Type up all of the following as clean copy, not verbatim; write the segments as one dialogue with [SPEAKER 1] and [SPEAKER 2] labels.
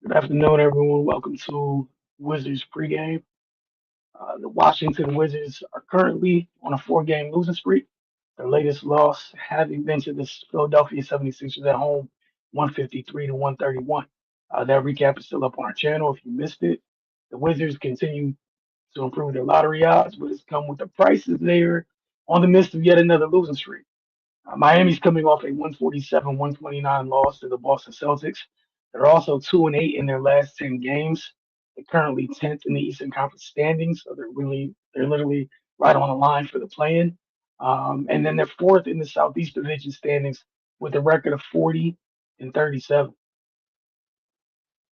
[SPEAKER 1] Good afternoon, everyone. Welcome to Wizards pregame. The Washington Wizards are currently on a four-game losing streak. Their latest loss having been to the Philadelphia 76ers at home, 153 to 131. That recap is still up on our channel if you missed it. The Wizards continue to improve their lottery odds, but it's come with the prices there on the midst of yet another losing streak. Miami's coming off a 147-129 loss to the Boston Celtics. They're also 2-8 in their last 10 games. They're currently 10th in the Eastern Conference standings, so they're literally right on the line for the play-in. And then they're fourth in the Southeast Division standings with a record of 40-37.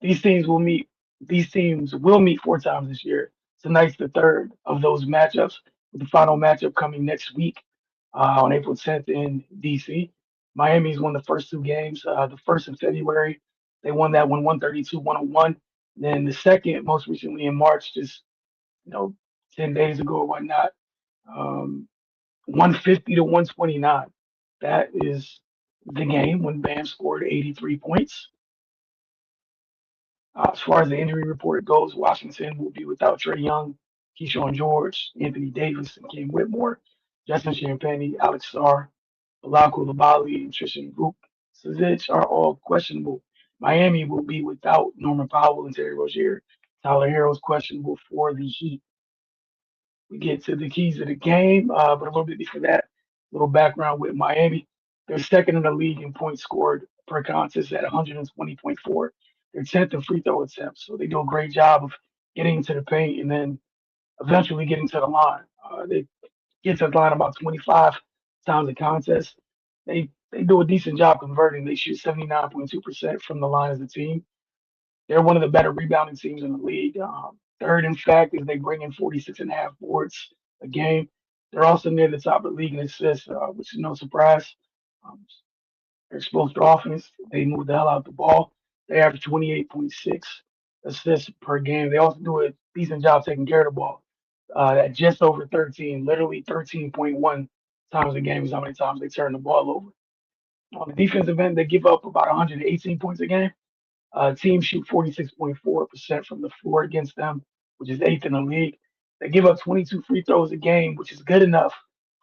[SPEAKER 1] These teams will meet. These teams will meet four times this year. Tonight's the third of those matchups, with the final matchup coming next week on April 10th in DC. Miami's won the first two games. The first in February, they won that one 132-101. Then the second, most recently in March, just 10 days ago or whatnot, um, 150 to 129. That is the game when Bam scored 83 points. As far as the injury report goes, Washington will be without Trey Young, Keyshawn George, Anthony Davis, and King Whitmore, Justin Champagnie, Alex Starr, Bilal Coulibaly, and Tristan Vukcevic are all questionable. Miami will be without Norman Powell and Terry Rozier. Tyler Hero's questionable for the Heat. We get to the keys of the game, but a little bit before that, little background with Miami. They're second in the league in points scored per contest at 120.4. They're 10th in free throw attempts, so they do a great job of getting into the paint and then eventually getting to the line. They get to the line about 25 times a contest. They do a decent job converting. They shoot 79.2% from the line as a team. They're one of the better rebounding teams in the league. Third, in fact, is they bring in 46 and a half boards a game. They're also near the top of the league in assists, which is no surprise. Um, they're exposed to offense. They move the hell out the ball. They average 28.6 assists per game. They also do a decent job taking care of the ball. At just over 13, literally 13.1 times a game is how many times they turn the ball over. On the defensive end, they give up about 118 points a game. Teams shoot 46.4% from the floor against them, which is eighth in the league. They give up 22 free throws a game, which is good enough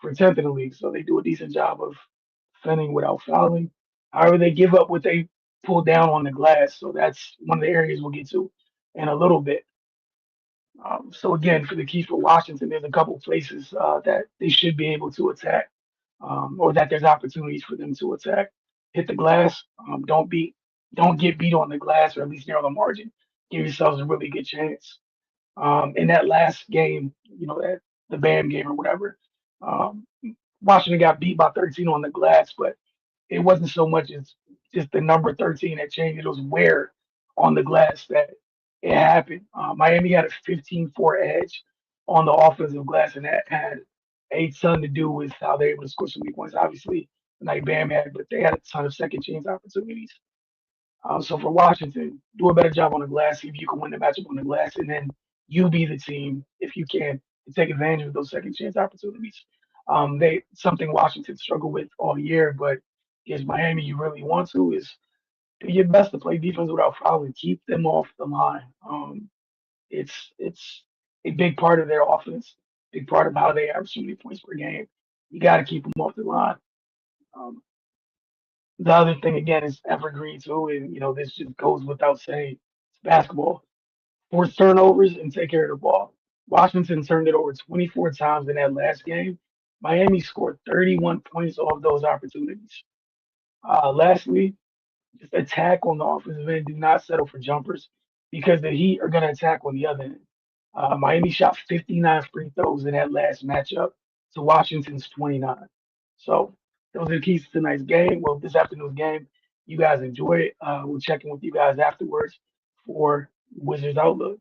[SPEAKER 1] for 10th in the league. So they do a decent job of defending without fouling. However, they give up what they pull down on the glass. So that's one of the areas we'll get to in a little bit. So again, for the keys for Washington, there's a couple places that they should be able to attack, or that there's opportunities for them to attack. Hit the glass. Don't get beat on the glass, or at least near the margin. Give yourselves a really good chance. In that last game, that the Bam game or whatever, um, Washington got beat by 13 on the glass, but it wasn't so much as just the number 13 that changed. It was where on the glass that it happened. Miami had a 15-4 edge on the offensive glass, and that had a ton to do with how they were able to score so many points. Obviously, like Bam had, but they had a ton of second chance opportunities. So for Washington, do a better job on the glass, see if you can win the matchup on the glass, and then you be the team if you can to take advantage of those second chance opportunities. They something Washington struggled with all year, but against Miami, you really want to is do your best to play defense without fouling, keep them off the line. It's a big part of their offense, big part of how they average so many points per game. You got to keep them off the line. Um, the other thing again is evergreen too, and this just goes without saying. It's basketball. Force turnovers and take care of the ball. Washington turned it over 24 times in that last game. Miami scored 31 points off those opportunities. Lastly, just attack on the offensive end. Do not settle for jumpers because the Heat are going to attack on the other end. Miami shot 59 free throws in that last matchup to Washington's 29. So those are the keys to tonight's game. Well, this afternoon's game. You guys enjoy it. We'll check in with you guys afterwards for Wizards Outlook.